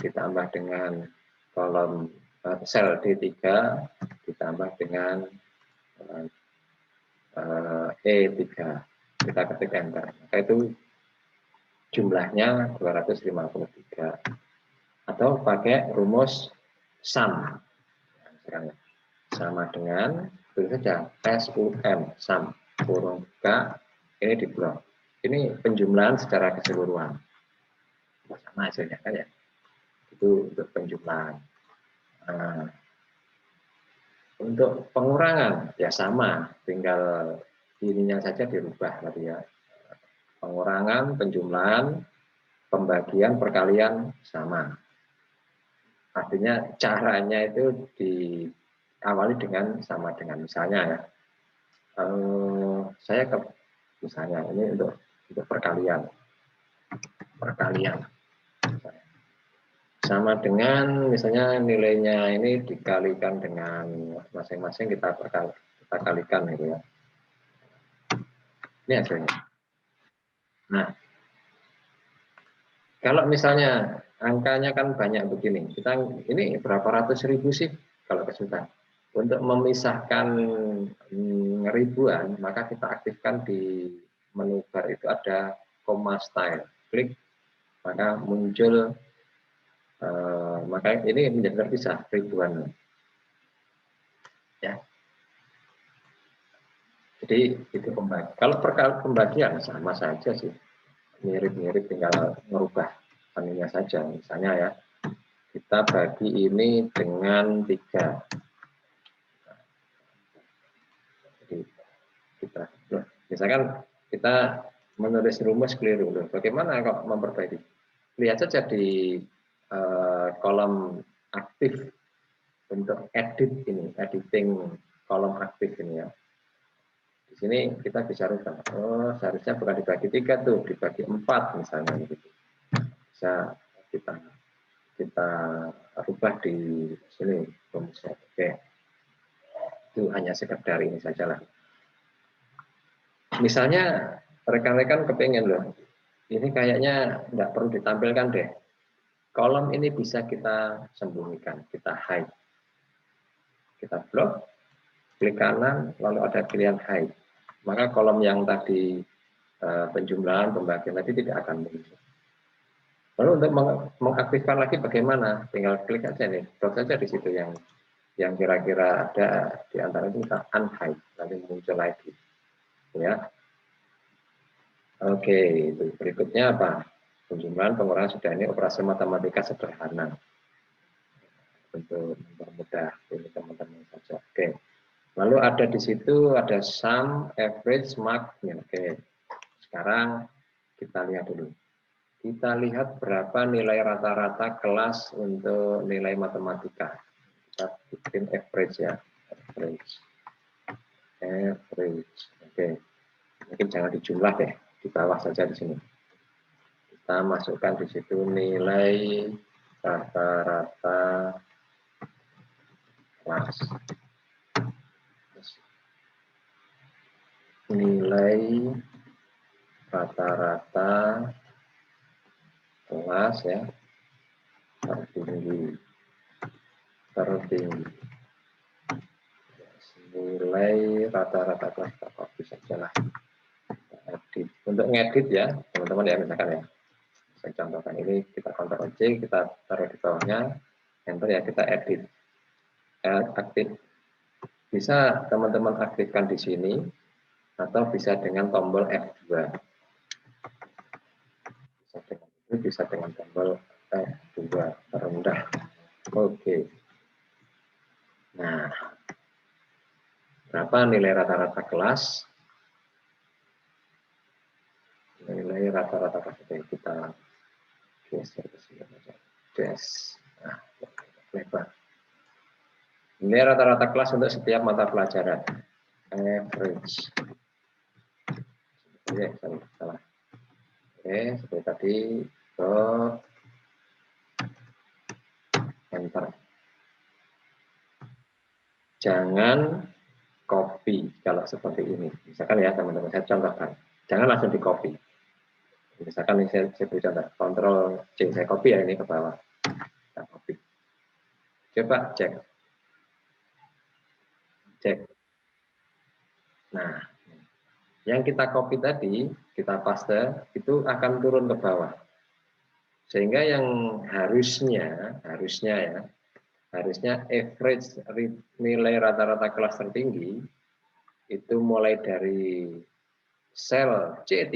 ditambah dengan kolom sel D3 ditambah dengan E3. Kita ketik enter. Maka itu jumlahnya 253. Atau pakai rumus sum. Sama dengan itu saja SUM, sum kurung buka, ini di blok. Ini penjumlahan secara keseluruhan. Sama hasilnya kan ya. Itu untuk penjumlahan. Untuk pengurangan ya sama, tinggal ininya saja dirubah tadi ya. Pengurangan, penjumlahan, pembagian, perkalian sama. Artinya caranya itu diawali dengan sama dengan misalnya ya. Saya ke misalnya ini untuk perkalian. Sama dengan misalnya nilainya ini dikalikan dengan masing-masing kita kalikan gitu ya. Ini hasilnya. Nah, kalau misalnya angkanya kan banyak begini, kita ini berapa ratus ribu sih kalau kesulitan. Untuk memisahkan ribuan, maka kita aktifkan di menu bar itu ada comma style. Klik, maka muncul maka ini menjadi terpisah ribuan ya. Jadi itu pembagian. Kalau pembagian sama saja sih, mirip-mirip, tinggal merubah ininya saja. Misalnya ya, kita bagi ini dengan 3. Jadi kita, misalkan kita menulis rumus keliru, bagaimana kok memperbaiki? Lihat saja di kolom aktif untuk edit ini, editing kolom aktif ini ya. Di sini kita bisa rubah. Oh, seharusnya bukan dibagi 3 tuh, dibagi 4 misalnya gitu. Bisa kita rubah di sini rumusnya. Oke. Itu hanya sekedar ini saja lah. Misalnya rekan-rekan kepengen loh, ini kayaknya nggak perlu ditampilkan deh. Kolom ini bisa kita sembunyikan, kita hide. Kita blok, klik kanan, lalu ada pilihan hide. Maka kolom yang tadi penjumlahan, pembagian tadi tidak akan muncul. Lalu untuk mengaktifkan lagi bagaimana? Tinggal klik aja nih, blok saja di situ yang kira-kira ada di antara itu kita unhide, nanti muncul lagi. Ya. Oke, itu berikutnya apa? Penjumlahan, pengurangan sudah, ini operasi matematika sederhana untuk mempermudah ini teman-teman saja. Oke. Lalu ada di situ ada sum, average, mark. Oke. Sekarang kita lihat dulu. Kita lihat berapa nilai rata-rata kelas untuk nilai matematika. Kita bikin average ya. Average. Oke. Mungkin jangan dijumlah deh, di bawah saja di sini. Kita masukkan di situ nilai rata-rata kelas. Nilai rata-rata kelas ya, tertinggi. Nilai rata-rata kelas tak bisa saja lah. Edit. Untuk ngedit ya teman-teman ya, misalkan ya, saya contohkan ini, kita Ctrl C, kita taruh di bawahnya, enter ya, kita edit. Aktif. Bisa teman-teman aktifkan di sini atau bisa dengan tombol F2. Bisa dengan tombol F2 terendah. Oke. Nah, berapa nilai rata-rata kelas? Nilai rata-rata kelas kita geser ke sini aja. Nah, lebar. Nilai rata-rata kelas untuk setiap mata pelajaran. Average. Oke, salah. Oke, seperti tadi. Enter. Jangan copy kalau seperti ini. Misalkan ya teman-teman, saya contohkan. Jangan langsung di copy. Misalkan ini saya beri contoh, Ctrl C, saya copy ya ini ke bawah. Kita copy. Coba cek. Nah, yang kita copy tadi, kita paste, itu akan turun ke bawah. Sehingga yang harusnya average nilai rata-rata kelas tertinggi itu mulai dari sel C3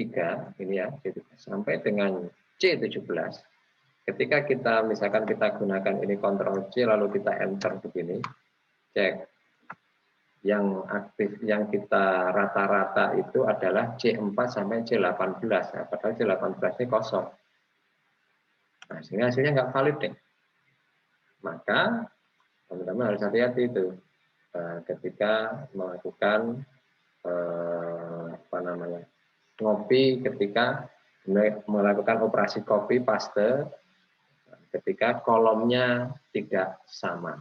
ini ya, C3, sampai dengan C17. Ketika kita gunakan ini Ctrl C lalu kita enter begini, cek. yang aktif, yang kita rata-rata itu adalah C4 sampai C18, nah, padahal C18 ini kosong. Nah, sehingga hasilnya nggak valid deh. Maka teman-teman harus hati-hati itu ketika melakukan ngopi, ketika melakukan operasi copy paste, ketika kolomnya tidak sama.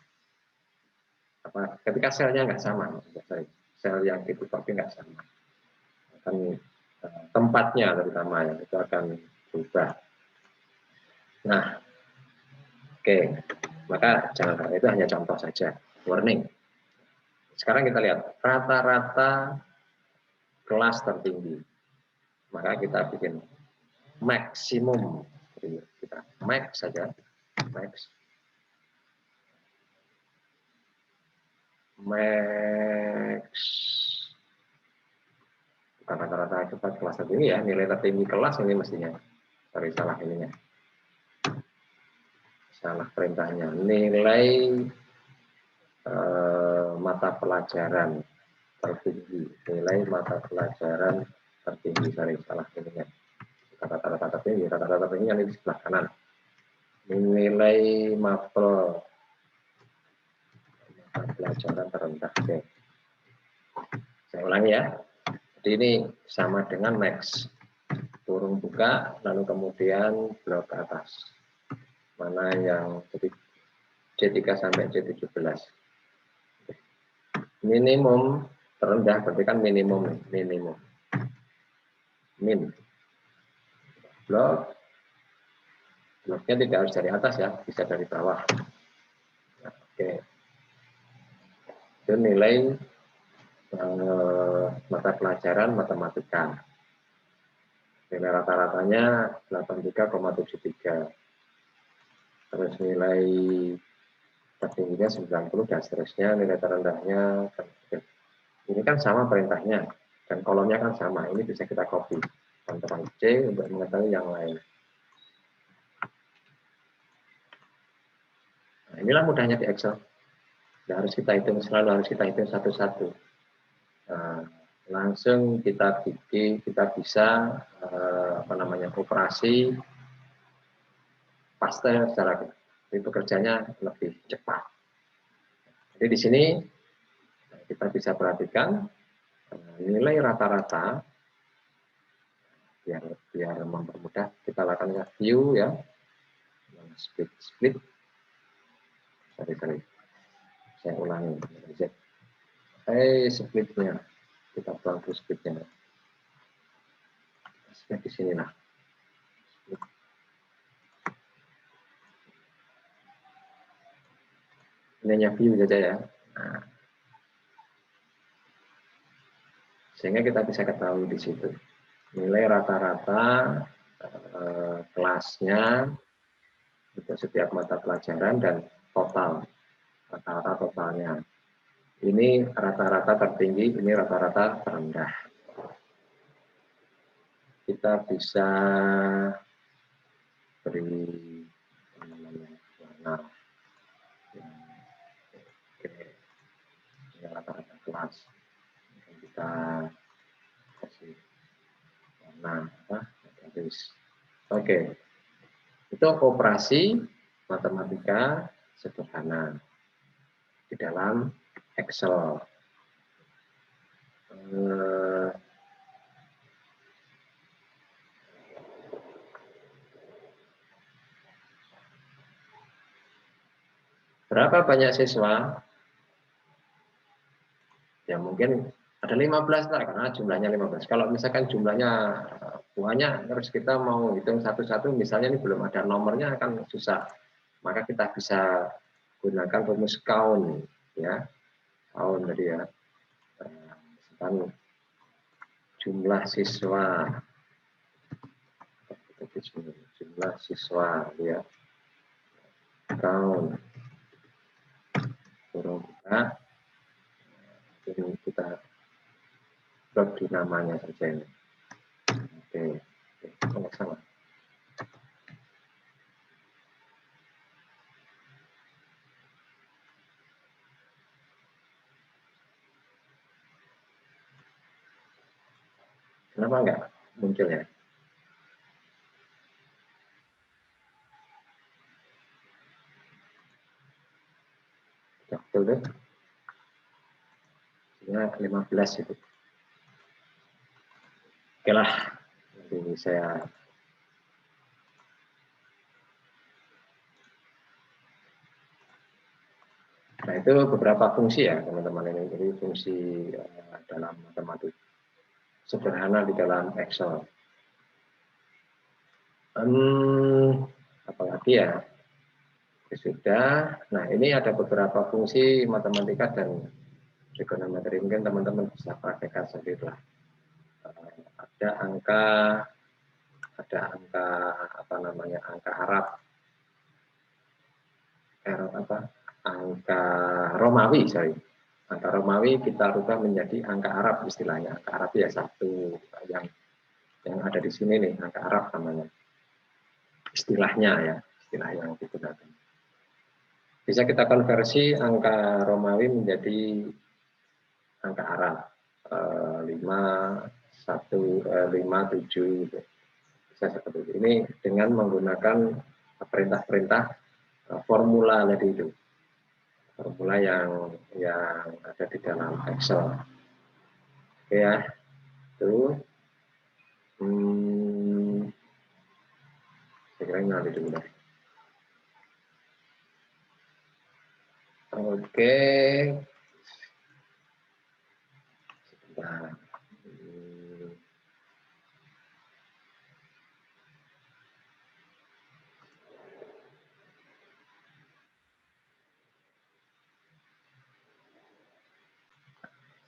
Ketika selnya nggak sama, sel yang dikopi nggak sama, akan tempatnya terutama ya, itu akan berubah. Nah, oke, maka jangan, itu hanya contoh saja, warning. Sekarang kita lihat rata-rata kelas tertinggi, maka kita bikin maksimum, kita max saja, max. Bukan rata-rata kelas tertinggi ya, nilai tertinggi kelas ini mestinya. Sorry, salah ininya. Salah perintahnya. Nilai mata pelajaran tertinggi. Nilai mata pelajaran tertinggi. Sorry, salah ininya. Rata-rata tertinggi. Rata-rata tertinggi yang di sebelah kanan. Nilai mapel pelajaran terendah. Oke. Saya ulangi ya. Jadi ini sama dengan max. Turun buka, lalu kemudian blok ke atas. Mana yang C3 sampai C17. Minimum terendah berarti kan minimum. Min. Bloknya tidak harus dari atas ya, bisa dari bawah. Nah, oke. Itu nilai mata pelajaran matematika. Nilai rata-ratanya 83,73. Terus nilai tertingginya 90 dan seterusnya, nilai terendahnya. Ini kan sama perintahnya dan kolomnya kan sama. Ini bisa kita copy. Ctrl C untuk mengetahui yang lain. Nah, inilah mudahnya di Excel. Nah, harus kita hitung, selalu harus kita hitung satu-satu. Nah, langsung kita bikin, kita bisa operasi paste secara itu kerjanya lebih cepat. Jadi di sini kita bisa perhatikan nilai rata-rata biar mempermudah kita lakukan view ya, split. Sorry. Saya ulangi. Splitnya kita buang ke splitnya. Split di sini lah. Ini hanya view saja ya. Nah, sehingga kita bisa ketahui di situ nilai rata-rata kelasnya untuk setiap mata pelajaran dan total rata-rata totalnya. Ini rata-rata tertinggi, ini rata-rata terendah. Kita bisa beri warna rata-rata kelas. Kita kasih warna garis. Oke. Itu operasi matematika sederhana di dalam Excel. Berapa banyak siswa? Ya mungkin ada 15 lah, karena jumlahnya 15. Kalau misalkan jumlahnya banyak, terus kita mau hitung satu-satu, misalnya ini belum ada nomornya, akan susah. Maka kita bisa gunakan rumus count, ya, count tadi ya. Misalkan jumlah siswa, ya, count. Turun kita, ini kita plot di namanya saja ini. Oke, sama. Kenapa enggak muncul ya? Betul deh. Ya, 15 itu. Oke lah, nanti saya nah itu beberapa fungsi ya teman-teman ini. Jadi fungsi dalam matematik sederhana di dalam Excel. Apalagi ya? Sudah. Nah ini ada beberapa fungsi matematika dan trigonometri. Mungkin teman-teman bisa praktekkan sendiri lah. Ada angka apa namanya, angka Arab, angka Romawi, angka Romawi kita rubah menjadi angka Arab istilahnya. Angka Arab ya satu yang ada di sini nih, angka Arab namanya. Istilahnya ya, istilah yang digunakan. Bisa kita konversi angka Romawi menjadi angka Arab 5, 1, 5, 7 gitu. Bisa seperti itu. Ini dengan menggunakan perintah-perintah formula tadi itu. Formula yang ada di dalam Excel. Oke ya. Itu saya kira ini nanti dulu deh. Oke. Sebentar.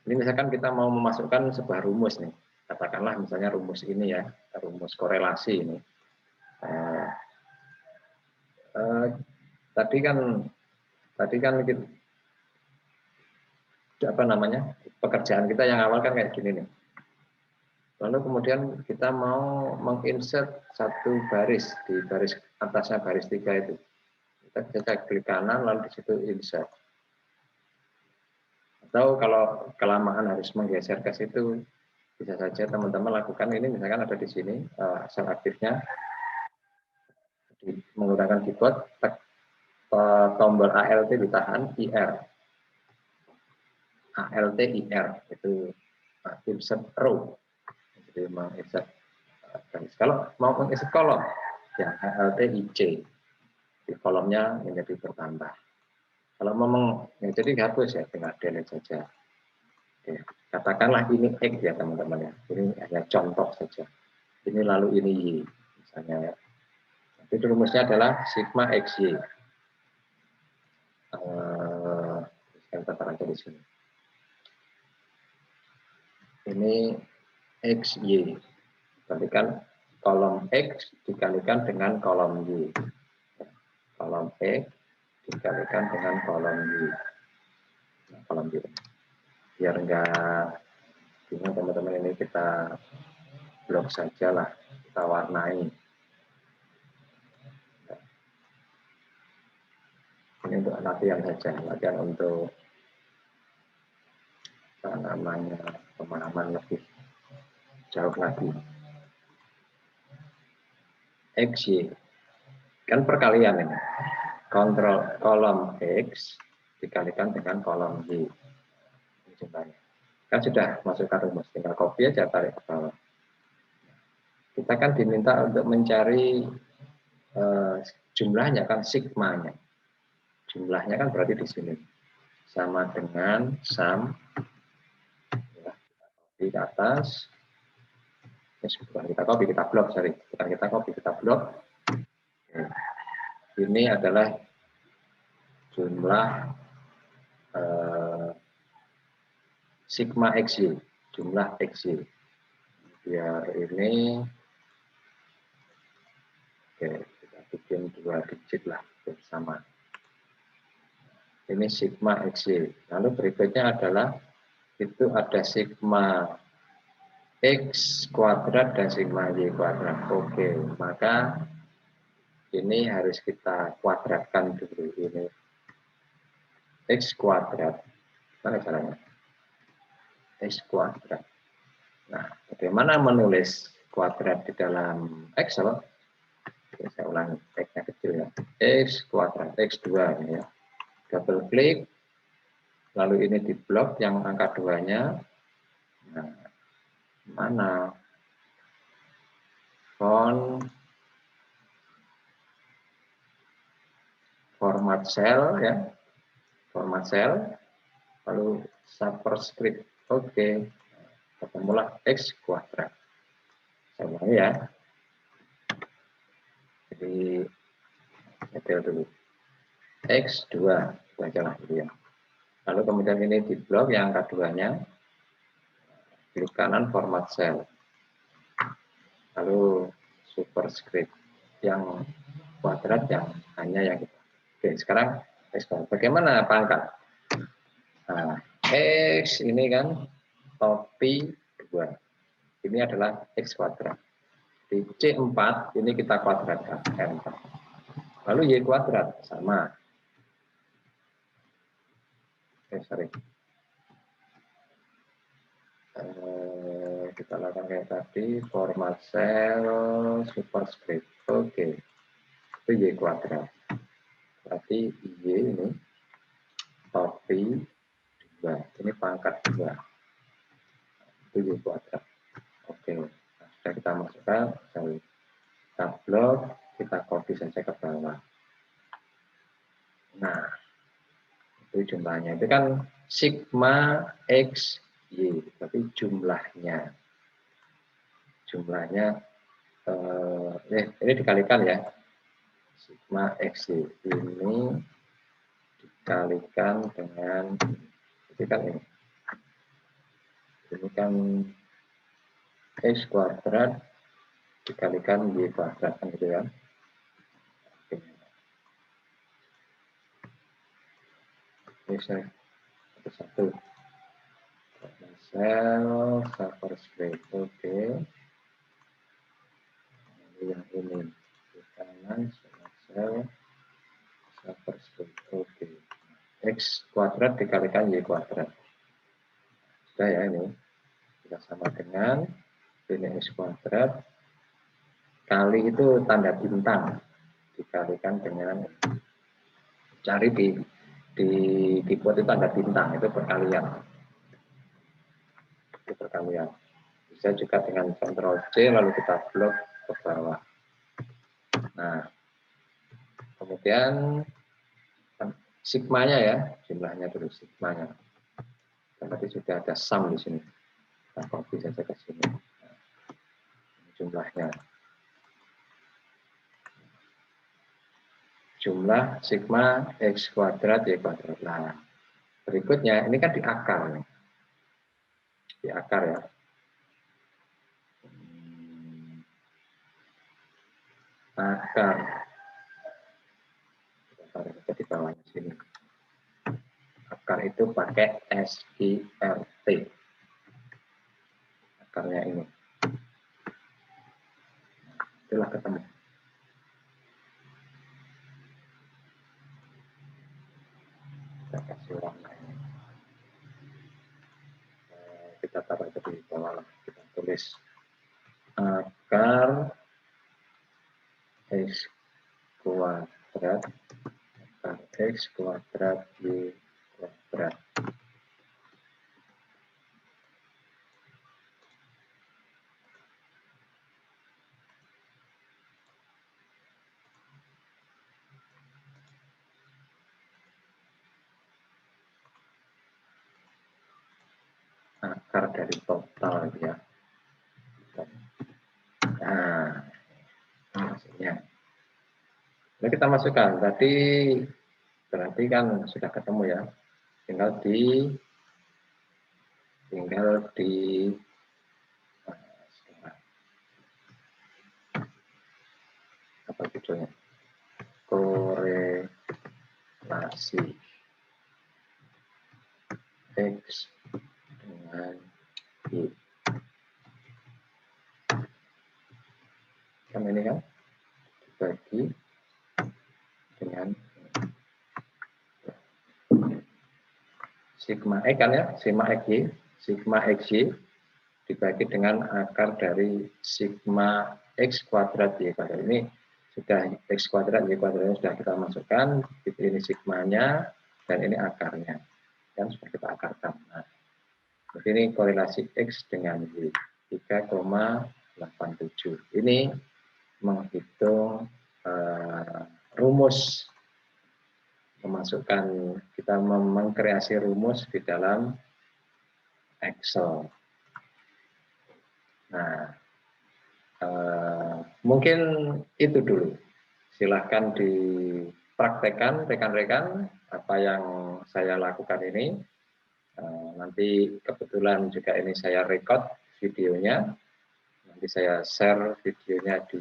Ini misalkan kita mau memasukkan sebuah rumus nih, katakanlah misalnya rumus ini ya, rumus korelasi ini. Tadi kan apa namanya, pekerjaan kita yang awal kan kayak gini nih. Lalu kemudian kita mau menginsert satu baris di baris atasnya baris 3 itu. Kita klik kanan lalu di situ insert. Atau kalau kelamaan harus menggeser ke situ, bisa saja teman-teman lakukan ini, misalkan ada di sini sel aktifnya, menggunakan keyboard, tombol ALT ditahan, IR, ALT IR itu insert row, jadi menginsert garis. Kalau mau menginsert kolom, ya ALT IC, di kolomnya menjadi bertambah. Kalau memang ya, jadi hapus ya, tinggal delete saja. Oke. Katakanlah ini X ya teman-teman ya, ini hanya contoh saja. Ini lalu ini Y, misalnya ya. Jadi rumusnya adalah sigma XY. Saya letakkan aja di sini. Ini XY. Kalikan kolom X dikalikan dengan kolom Y. Kolom X dikalikan dengan kolom Y. Nah, kolom Y. Biar enggak bingung teman-teman, ini kita blok saja lah, kita warnai. Ini untuk latihan saja, latihan untuk apa namanya, pemahaman lebih jauh lagi. XY kan perkalian ini, kontrol kolom X dikalikan dengan kolom Y. Ini jumlahnya kan sudah masukkan rumus, tinggal copy aja, tarik ke bawah. Kita kan diminta untuk mencari jumlahnya, kan sigmanya. Jumlahnya kan berarti di sini sama dengan sum ya, di atas. Bukan kita copy, kita blok, sorry. Bukan kita copy, kita blok. Ini adalah jumlah sigma XY, jumlah XY. Biar ini, oke, kita bikin 2 digit lah bersama. Ini sigma XY. Lalu berikutnya adalah itu ada sigma X kuadrat dan sigma Y kuadrat. Oke, maka ini harus kita kuadratkan dulu. Ini X kuadrat. Mana caranya? X kuadrat. Nah, bagaimana menulis kuadrat di dalam Excel? Oke, saya ulangi, X-nya kecil ya. X kuadrat, X2 ini ya. Double klik, lalu ini di blok yang angka 2-nya. Nah, mana? Font, format cell ya. Format cell, lalu superscript. Oke, ketemulah X kuadrat. Saya ulangi ya. Jadi, detail dulu. X2, bacalah dulu ya. Lalu kemudian ini di blok yang angka 2-nya, klik kanan format cell. Lalu superscript yang kuadrat yang hanya yang kita. Oke, sekarang X kuadrat. Bagaimana pangkat? Nah, X ini kan topi 2. Ini adalah X kuadrat. Di C4 ini kita kuadratkan M4. Lalu Y kuadrat sama. Sorry. Kita lakukan kayak tadi, format cell, superscript. Oke, itu Y kuadrat. Berarti Y ini topi 2. Ini pangkat 2. Itu Y kuadrat. Oke, nah, sudah kita masukkan, kita blok, kita copy saja ke bawah. Nah, itu jumlahnya. Itu kan sigma X Y, tapi jumlahnya. Jumlahnya, ini dikalikan ya. Sigma X Y ini dikalikan dengan, ini kan ini. Ini kan X kuadrat dikalikan Y kuadrat, kan gitu ya. Ini saya satu sel superscript. Oke. Yang ini di kanan sel superscript. Oke. X kuadrat dikalikan Y kuadrat. Sudah ya ini. Kita sama dengan ini X kuadrat kali itu tanda bintang dikalikan dengan, cari di keyboard itu tanda bintang, itu perkalian. Itu perkalian. Bisa juga dengan Ctrl C lalu kita blok ke bawah. Nah, kemudian sigmanya ya, jumlahnya dulu sigmanya. Berarti sudah ada sum di sini. Kita copy saja ke sini. Nah, jumlahnya. Jumlah sigma X kuadrat Y kuadrat. Nah, berikutnya ini kan di akar nih. Di akar ya. Akar. Kita taruh di bawahnya sini. Akar itu pakai SQRT. Akarnya ini. Itulah ketemu. Kita kasih warna ini. Kita taruh di bawah. Kita tulis akar X kuadrat akar X kuadrat Y kuadrat. Akar dari total ya. Nah, hasilnya. Nah, kita masukkan. Tadi berarti kan sudah ketemu ya. Tinggal di apa judulnya? Korelasi X dengan Y. Kan ini kan dibagi dengan sigma X kan ya, sigma XY dibagi dengan akar dari sigma X kuadrat Y kuadrat. Ini sudah X kuadrat Y kuadratnya sudah kita masukkan, ini sigmanya, dan ini akarnya. Dan sudah kita akarkan. Nah, jadi ini korelasi X dengan Y, 3,87. Ini menghitung rumus, kita mengkreasi rumus di dalam Excel. Nah, mungkin itu dulu. Silahkan dipraktekkan rekan-rekan apa yang saya lakukan ini. Nanti kebetulan juga ini saya record videonya. Nanti saya share videonya di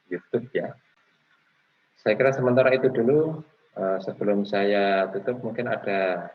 YouTube ya. Saya kira sementara itu dulu. Sebelum saya tutup, mungkin ada